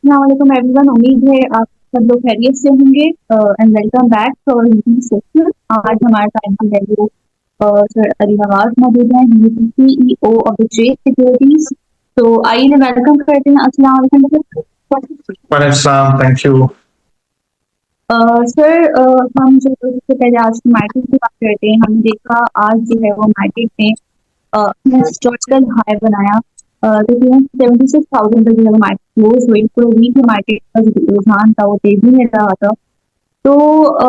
अस्सलाम वालेकुम एवरीवन। उम्मीद है आप सब लोग खैरियत से होंगे and welcome back to our meeting session. आज हमारे साथ जो है वो सर अली नवाज मौजूद हैं, CEO of the trade securities. तो आइए मैं वेलकम करते हैं। अस्सलाम वालेकुम sir. Waalaikumsalam, thank you. Sir हम जो सबसे पहले आज की मार्केट की बात करते हैं। हमने देखा आज जो है वो मार्केट ने हिस्टोरिकल हाई बनाया। तकरीबन 76,000 तक जो है मार्केट क्लोज हुई। पूरे वीक में मार्केट का जो रुझान था वो तेजी में रहा था। तो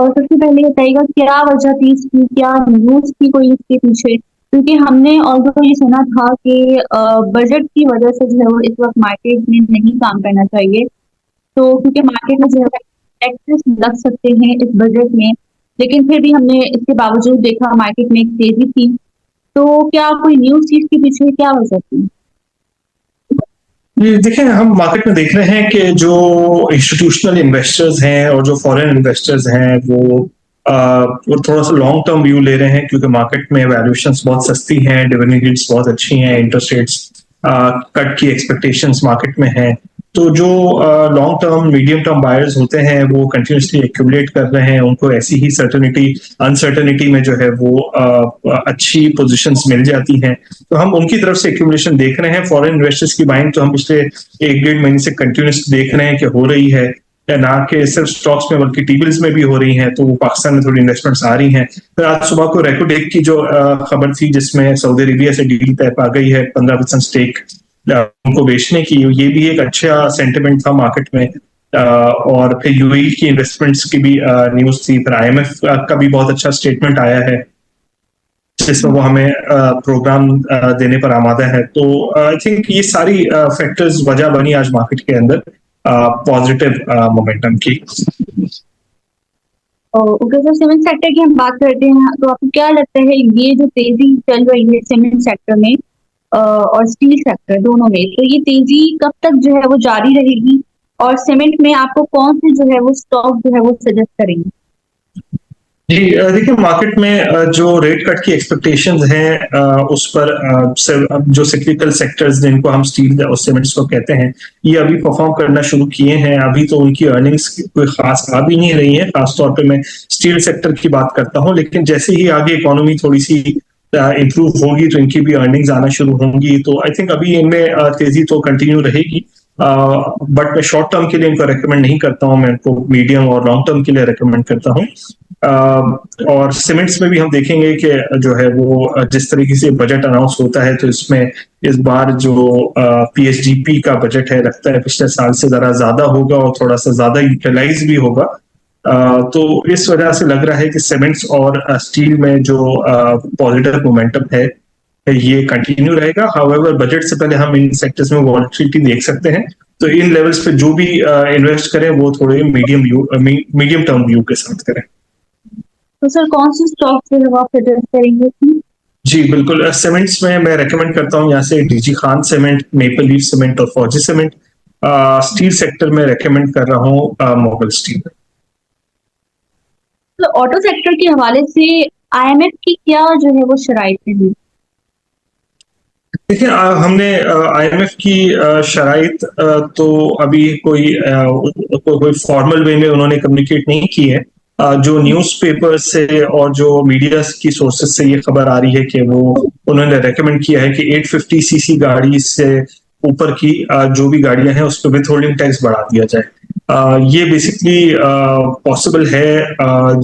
सबसे पहले बताइएगा क्या वजह थी इसकी, क्या न्यूज थी कोई इसके पीछे? क्योंकि हमने ऑल्दो ये सुना था कि बजट की वजह से जो है वो इस वक्त मार्केट में नहीं काम करना चाहिए। तो क्योंकि मार्केट में जो है टैक्सेस लग सकते हैं इस बजट में, लेकिन फिर भी हमने इसके बावजूद देखा मार्केट में एक तेजी थी। तो क्या कोई न्यूज़ थी इसके पीछे, क्या वजह थी? ये देखें, हम मार्केट में देख रहे हैं कि जो इंस्टीट्यूशनल इन्वेस्टर्स हैं और जो फॉरेन इन्वेस्टर्स हैं वो थोड़ा सा लॉन्ग टर्म व्यू ले रहे हैं, क्योंकि मार्केट में वैल्यूएशंस बहुत सस्ती हैं, डिविडेंड यील्ड्स बहुत अच्छी हैं, इंटरेस्ट रेट्स कट की एक्सपेक्टेशंस मार्केट में है। तो जो long term medium term buyers होते हैं वो कंटिन्यूसली एक्यूमुलेट कर रहे हैं, उनको ऐसी ही सर्टेनिटी अनसर्टेनिटी में जो है वो अच्छी पोजीशंस मिल जाती हैं। तो हम उनकी तरफ से एक्यूमुलेशन देख रहे हैं। फॉरेन इन्वेस्टर्स की बाइंग तो हम पिछले 1-1.5 महीने से कंटिन्यूस देख रहे हैं कि हो रही है, या ना कि सिर्फ स्टॉक्स में बल्कि टीबिल्स में भी हो रही हैं। तो वो पाकिस्तान में थोड़ी इन्वेस्टमेंट्स आ रही हैं। फिर आज सुबह को रेकोडेक की जो खबर थी जिसमें सऊदी अरेबिया से डील तय पा गई है 15% स्टेक उनको बेचने की, ये भी एक अच्छा सेंटिमेंट था मार्केट में। और फिर यूएई की इन्वेस्टमेंट्स की भी न्यूज थी। फिर आईएमएफ का भी बहुत अच्छा स्टेटमेंट आया है जिसमें वो हमें प्रोग्राम देने पर आमादा है। तो आई थिंक ये सारी फैक्टर्स वजह बनी आज मार्केट के अंदर पॉजिटिव मोमेंटम की। ओके सर, सीमेंट सेक्टर की हम बात करते हैं तो आपको क्या लगता है ये जो तेजी चल रही है सीमेंट सेक्टर में और स्टील सेक्टर दोनों में, तो ये तेजी कब तक जो है वो जारी रहेगी? और सीमेंट में आपको कौन से जो है वो स्टॉक जो है वो सजेस्ट करेंगे? जी, देखिए मार्केट में जो रेट कट की एक्सपेक्टेशंस हैं उस पर जो सिक्लिकल सेक्टर्स जिनको हम स्टील और सीमेंट्स को कहते हैं, ये अभी परफॉर्म करना शुरू किए हैं। अभी तो उनकी अर्निंग्स कोई खास आ भी नहीं रही है, खासतौर पे मैं स्टील सेक्टर की बात करता हूँ। लेकिन जैसे ही आगे इकोनॉमी थोड़ी सी इंप्रूव होगी तो इनकी भी अर्निंग्स आना शुरू होंगी। तो आई थिंक अभी इनमें तेजी तो कंटिन्यू रहेगी, बट मैं शॉर्ट टर्म के लिए इनको रेकमेंड नहीं करता हूँ। मैं इनको मीडियम और लॉन्ग टर्म के लिए रेकमेंड करता हूँ। और सीमेंट्स में भी हम देखेंगे कि जो है वो जिस तरीके से बजट अनाउंस होता है, तो इसमें इस बार जो पीएचडीपी का बजट है लगता है पिछले साल से जरा ज्यादा होगा और थोड़ा सा ज्यादा यूटिलाइज भी होगा। तो इस वजह से लग रहा है कि सीमेंट्स और स्टील में जो पॉजिटिव मोमेंटम है ये कंटिन्यू रहेगा। हाउएवर बजट से पहले हम इन सेक्टर्स में वॉलेटिलिटी देख सकते हैं। तो इन लेवल्स पे जो भी इन्वेस्ट करें वो थोड़े मीडियम टर्म व्यू के साथ करें। तो सर कौन सी स्टॉक जो है वो आप सजेस्ट करेंगे? जी बिल्कुल, सीमेंट्स में मैं रेकमेंड करता हूँ यहाँ से DG Khan cement, maple leaf cement और फौजी सीमेंट। स्टील सेक्टर में रेकमेंड कर रहा हूँ मोगल स्टील। तो ऑटो सेक्टर के हवाले से आईएमएफ की क्या जो है वो शराइतें हैं? देखिए, हमने आईएमएफ की शराइत तो अभी कोई फॉर्मल वे में उन्होंने कम्युनिकेट नहीं की है। जो न्यूज़पेपर से और जो मीडिया की सोर्सेस से ये खबर आ रही है कि वो उन्होंने रेकमेंड किया है कि 850 सीसी गाड़ी से ऊपर की जो भी गाड़ियां हैं उस पर विथ होल्डिंग टैक्स बढ़ा दिया जाए। ये बेसिकली पॉसिबल है।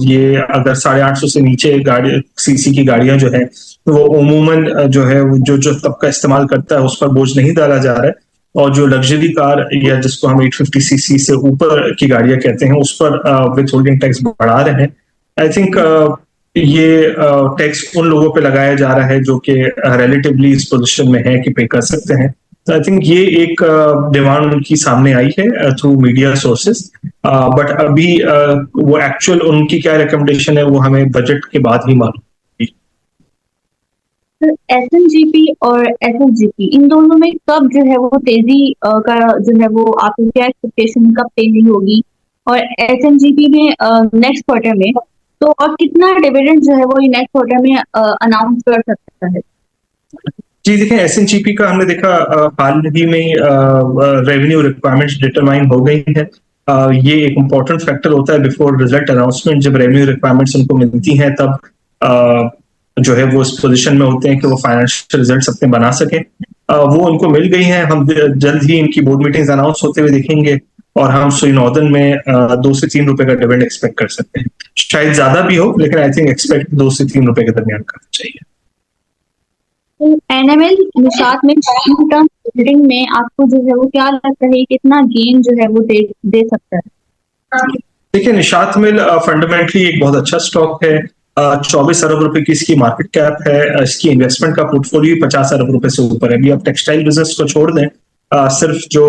ये अगर 850 से नीचे गाड़ी सीसी की गाड़ियां जो है वो उमूमन जो है जो जो तबका इस्तेमाल करता है उस पर बोझ नहीं डाला जा रहा है। और जो लग्जरी कार या जिसको हम 850 सीसी से ऊपर की गाड़ियां कहते हैं उस पर विथ होल्डिंग टैक्स बढ़ा रहे हैं। आई थिंक ये टैक्स उन लोगों पे लगाया जा रहा है जो कि रिलेटिवली इस पोजीशन में है कि पे कर सकते हैं। तो आई थिंक ये एक डिमांड उनकी सामने आई है थ्रू मीडिया सोर्सेस। बट अभी वो एक्चुअल उनकी क्या रिकमेंडेशन है वो हमें बजट के बाद ही मालूम। एसएनजीपी और एसएसजीपी इन दोनों में कब जो है वो तेजी का जो है वो आपकी क्या एक्सपेक्टेशन, कब तेजी होगी? और एसएनजीपी में नेक्स्ट क्वार्टर में तो और कितना डिविडेंड जो है वो ये नेक्स्ट क्वार्टर में अनाउंस कर सकता है? जी देखिए, एसएनजीपी का हमने देखा हाल ही में रेवेन्यू रिक्वायरमेंट्स डिटरमाइन हो गई है। ये एक इम्पोर्टेंट फैक्टर होता है बिफोर रिजल्ट अनाउंसमेंट। जब रेवेन्यू रिक्वायरमेंट्स उनको मिलती हैं तब जो है वो इस पोजीशन में होते हैं कि वो फाइनेंशियल रिजल्ट्स अपने बना सकें। वो उनको मिल गई हैं। हम जल्द ही इनकी बोर्ड मीटिंग्स अनाउंस होते हुए देखेंगे और हम सुई नॉर्दर्न में 2 से 3 रुपए का डिविडेंड एक्सपेक्ट कर सकते हैं। शायद ज्यादा भी हो, लेकिन आई थिंक एक्सपेक्ट 2 से 3 रुपए के दरमियान करना चाहिए। एनएमएल निषाद में शॉर्ट टर्म होल्डिंग में आपको जो है वो क्या लगता है, कितना गेन जो है वो दे सकता है? देखिए, निशात मिल फंडामेंटली एक बहुत अच्छा स्टॉक है। 24 अरब रुपए की इसकी मार्केट कैप है। इसकी इन्वेस्टमेंट का पोर्टफोलियो 50 अरब रुपए से ऊपर है। अभी आप टेक्सटाइल बिजनेस को छोड़ दें, सिर्फ जो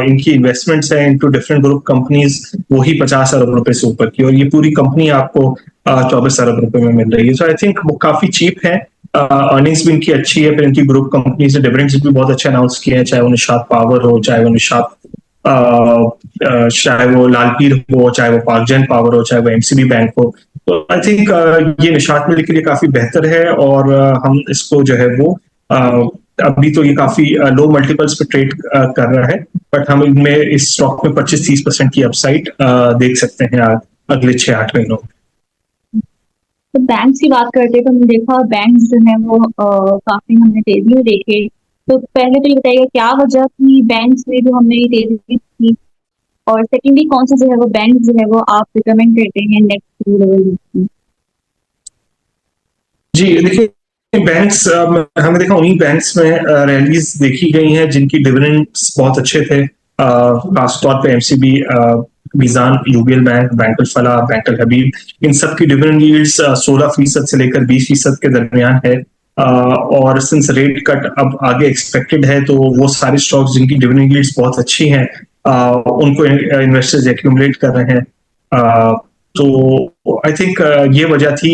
इनकी इन्वेस्टमेंट्स हैं इनटू डिफरेंट ग्रुप कंपनीज, वो ही 50 अरब रुपए से ऊपर की, और ये पूरी कंपनी आपको 24 अरब रुपए में मिल रही है। सो आई थिंक वो काफी चीप है। अर्निंग्स भी इनकी अच्छी है। फिर इनकी ग्रुप कंपनी से डिविडेंड्स भी बहुत अच्छे अनाउंस किए हैं, चाहे वो निशात पावर हो, चाहे वो निशात चाहे वो लालपीर हो, चाहे वो पाकजन पावर हो, चाहे वो एमसीबी बैंक हो। तो आई थिंक ये निशात मिल के लिए काफी बेहतर है, और हम इसको जो है वो अभी तो ये काफी लो मल्टीपल्स पे ट्रेड कर रहा है, बट हम इनमें इस स्टॉक में 25-30% की अपसाइड देख सकते हैं अगले 6-8 महीनों में। तो बैंक्स की बात करते हैं तो हमने देखा बैंक्स जो है वो काफी हमने तेजी में देखे। तो पहले तो ये बताइएगा क्या वजह थी बैंक्स में जो हमने ये तेजी थी, और सेकेंडली कौन सा जो है वो बैंक जो है वो आप रिकमेंड करते हैं नेक्स्ट लेवल में? जी देखिए, बैंक्स हमने देखा उन्हीं बैंक्स में रैलीज देखी गई हैं जिनकी डिविडेंड्स बहुत अच्छे थे। खासतौर पे एमसीबी, मीजान, यूबीएल बैंक, बैंक अल फलाह, बैंक अल हबीब, इन सब की डिविडेंड यील्ड्स 16% से लेकर 20% के दरमियान है। और सिंस रेट कट अब आगे एक्सपेक्टेड है, तो वो सारे स्टॉक्स जिनकी डिविडेंड यील्ड्स बहुत अच्छी हैं उनको इन्वेस्टर्स एक्यूमुलेट कर रहे हैं। तो आई थिंक ये वजह थी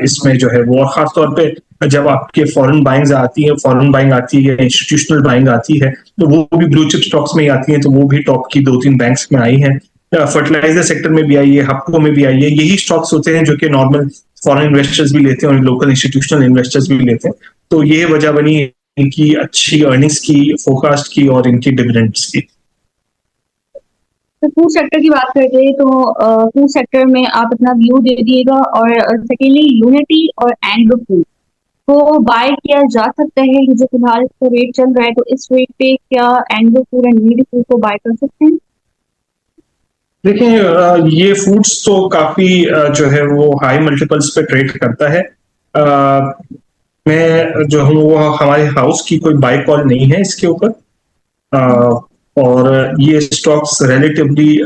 इसमें जो है वो, और खासतौर पे जब आपके फॉरेन बाइंग्स आती है, फॉरेन बाइंग आती है, इंस्टीट्यूशनल बाइंग आती है, तो वो भी ब्लू चिप स्टॉक्स में ही आती है। तो वो भी टॉप की 2-3 बैंक्स में आई है। फर्टिलाइजर सेक्टर में भी आई है, हप्को में भी आई है। यही स्टॉक्स होते हैं जो कि नॉर्मल फॉरेन इन्वेस्टर्स भी लेते हैं और लोकल इंस्टीट्यूशनल इन्वेस्टर्स भी लेते हैं। तो ये वजह बनी इनकी अच्छी अर्निंग्स की, फोरकास्ट की और इनकी डिविडेंड्स की। तो फूड सेक्टर की बात करते हैं तो फूड सेक्टर में आप अपना व्यू दे दिएगा, और सेकेंडली यूनिटी और एंग्रो फूड को बाय किया जा सकता है, जो फिलहाल इसका रेट चल रहा है, तो इस रेट पे क्या Engro food and unity food को बाय कर सकते हैं? देखिए, ये फूड्स तो काफी जो है वो हाई मल्टीपल्स पे ट्रेड करता है। मैं जो हूँ वो, हमारे हाउस की कोई बाय कॉल नहीं है इसके ऊपर। और ये स्टॉक्स रिलेटिवली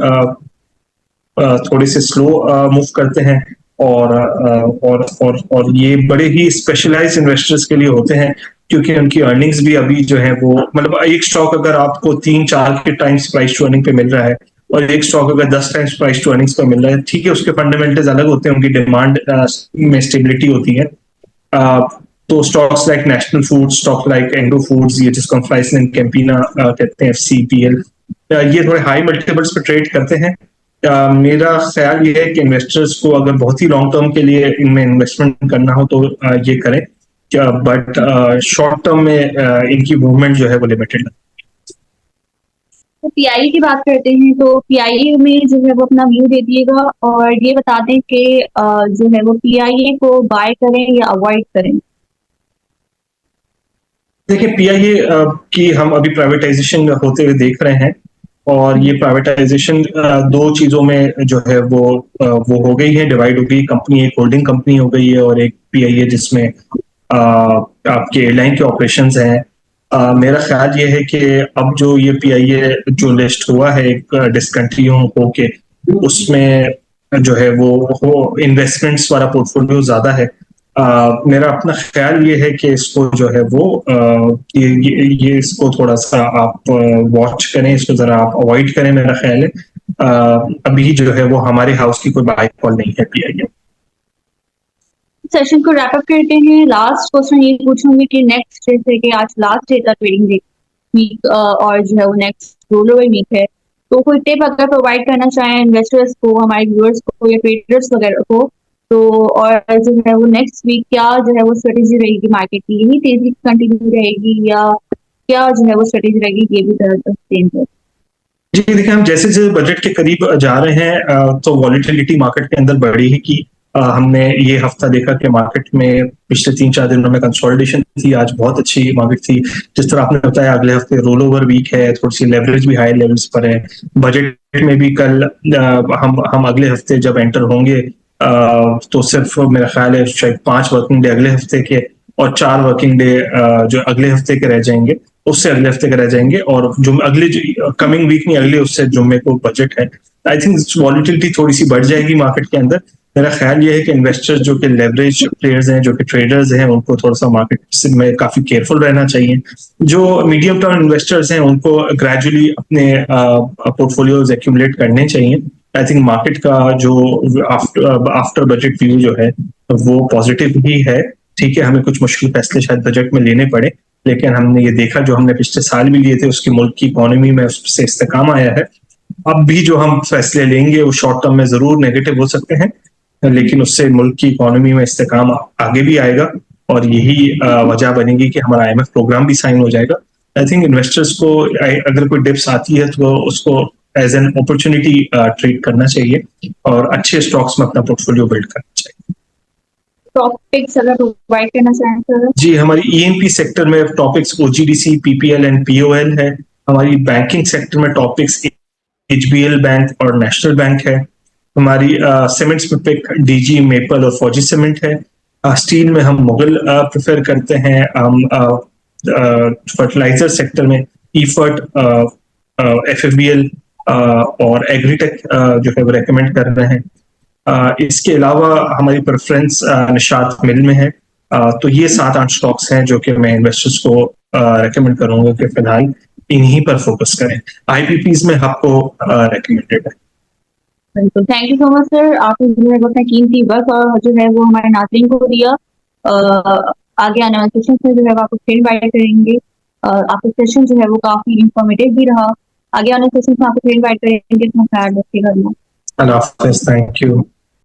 थोड़े से स्लो मूव करते हैं, और ये बड़े ही स्पेशलाइज्ड इन्वेस्टर्स के लिए होते हैं, क्योंकि उनकी अर्निंग्स भी अभी जो है वो, मतलब एक स्टॉक अगर आपको 3-4 के टाइम्स प्राइस टू अर्निंग पे मिल रहा है, और एक स्टॉक अगर 10 टाइम्स प्राइस टू अर्निंग्स पे मिल रहा है, ठीक है, उसके फंडामेंटल्स अलग होते हैं, उनकी डिमांड में स्टेबिलिटी होती है। तो stocks like national food, stock like Engro foods, ये जिसको हम फ्राइसन एंड कैंपिना कहते हैं, एफसीपीएल, ये थोड़े हाई मल्टीपल्स पे ट्रेड करते हैं। मेरा ख्याल ये है कि इन्वेस्टर्स को अगर बहुत ही लॉन्ग टर्म के लिए इनमें इन्वेस्टमेंट करना हो तो ये करें, बट शॉर्ट टर्म में इनकी मूवमेंट जो है वो लिमिटेड है। तो पीआई की बात करते हैं तो पीआई में जो है वो अपना व्यू दे दिएगा, और ये बता दें कि जो है वो पीआईए को बाय करें या अवॉइड करें? देखिए, पीआईए की हम अभी प्राइवेटाइजेशन होते हुए देख रहे हैं, और ये प्राइवेटाइजेशन 2 चीजों में जो है वो हो गई है, डिवाइड हो गई। कंपनी एक होल्डिंग कंपनी हो गई है, और एक पीआईए जिसमें आपके एयरलाइन के ऑपरेशंस हैं। मेरा ख्याल ये है कि अब जो ये पीआईए जो लिस्ट हुआ है एक डिसकंटिन्यू होके, उसमें जो है वो इन्वेस्टमेंट्स वाला पोर्टफोलियो ज्यादा है। मेरा अपना ख्याल ये है कि इसको जो है वो ये इसको थोड़ा सा आप वॉच करें, इसको जरा आप अवॉइड करें, मेरा ख्याल है। अभी जो है वो हमारे हाउस की कोई बाय कॉल नहीं है पीआईए। सेशन को रैप अप करते हैं। लास्ट क्वेश्चन ये पूछूंगी कि नेक्स्ट जैसे कि आज लास्ट डे था ट्रेडिंग डे वीक, और जो है वो नेक्स्ट रोल ओवर वीक है, तो कोई टिप अगर प्रोवाइड करना चाहें इन्वेस्टर्स को, हमारे व्यूअर्स को या ट्रेडर्स वगैरह को, तो और जो है वो नेक्स्ट वीक क्या जो है वो स्ट्रेटेजी रहेगी मार्केट की, यही तेजी कंटिन्यू रहेगी या क्या जो है वो स्ट्रेटेजी रहेगी, ये भी सेम है। जी देखिए, हम जैसे जैसे बजट के करीब जा रहे हैं तो वॉलीटिलिटी मार्केट के अंदर बढ़ी है कि हमने ये हफ्ता देखा कि मार्केट में पिछले 3-4 दिनों में कंसोलिडेशन थी, आज बहुत अच्छी मार्केट थी। जिस तरह आपने बताया अगले हफ्ते रोल ओवर वीक है, थोड़ी सी लेवरेज भी हाई लेवल्स पर है। बजट में भी कल हम अगले हफ्ते जब एंटर होंगे तो सिर्फ मेरा ख्याल है शायद 5 वर्किंग डे अगले हफ्ते के और 4 वर्किंग डे जो अगले हफ्ते के रह जाएंगे, उससे अगले हफ्ते के रह जाएंगे और जो अगले कमिंग वीक नहीं अगले उससे जुम्मे को बजट है। आई थिंक वॉलिटिलिटी थोड़ी सी बढ़ जाएगी मार्केट के अंदर। मेरा ख्याल ये है कि इन्वेस्टर्स जो कि लेवरेज प्लेयर्स हैं, जो कि ट्रेडर्स हैं, उनको थोड़ा सा मार्केट में काफी केयरफुल रहना चाहिए। जो मीडियम टर्म इन्वेस्टर्स हैं उनको ग्रेजुअली अपने पोर्टफोलियोज एक्यूमुलेट करने चाहिए। आई थिंक मार्केट का जो आफ्टर बजट व्यू जो है वो पॉजिटिव ही है। ठीक है, हमें कुछ मुश्किल फैसले शायद बजट में लेने पड़े, लेकिन हमने ये देखा जो हमने पिछले साल भी लिए थे उसकी मुल्क की इकोनॉमी में उससे इस्तेकाम आया है। अब भी जो हम फैसले लेंगे वो शॉर्ट टर्म में जरूर नेगेटिव हो सकते हैं, लेकिन उससे मुल्क की इकोनॉमी में इस्तेकाम आगे भी आएगा और यही वजह बनेगी कि हमारा IMF प्रोग्राम भी साइन हो जाएगा। आई थिंक इन्वेस्टर्स को अगर कोई डिप्स आती है तो उसको एज एन अपॉर्चुनिटी ट्रीट करना चाहिए और अच्छे स्टॉक्स में अपना पोर्टफोलियो बिल्ड करना चाहिए। टॉपिक्स अगर प्रोवाइड करना चाहें सर। जी, हमारी EMP सेक्टर में topics OGDC, PPL and POL है। हमारी बैंकिंग सेक्टर में टॉपिक्स HBL बैंक और नेशनल बैंक है। हमारी सीमेंट्स में पिक DG, मेपल और फौजी सीमेंट है। स्टील में हम मुगल प्रेफर करते हैं। हम फर्टिलाइजर सेक्टर में EFERT, FFBL और एग्रीटेक जो है वो रेकमेंड कर रहे हैं। इसके अलावा हमारी प्रेफरेंस निशात मिल में है। तो ये 7-8 स्टॉक्स हैं जो कि मैं इन्वेस्टर्स को रेकमेंड करूंगा कि फिलहाल इन्हीं पर फोकस करें। IPPs में आपको रेकमेंडेड है। बिल्कुल, thank you so much sir, आपने जो है वो अपना कीमती वक्त और जो है वो हमारे नाज़रीन को दिया। आगे आने वाले सेशन में जो है वो आपको फिर इनवाइट करेंगे। आपका सेशन जो है वो काफी इंफॉर्मेटिव भी रहा। आगे आने सेशन में आपको फिर इनवाइट करेंगे, अपना ख्याल रखिएगा। अल्लाह हाफिज, थैंक यू।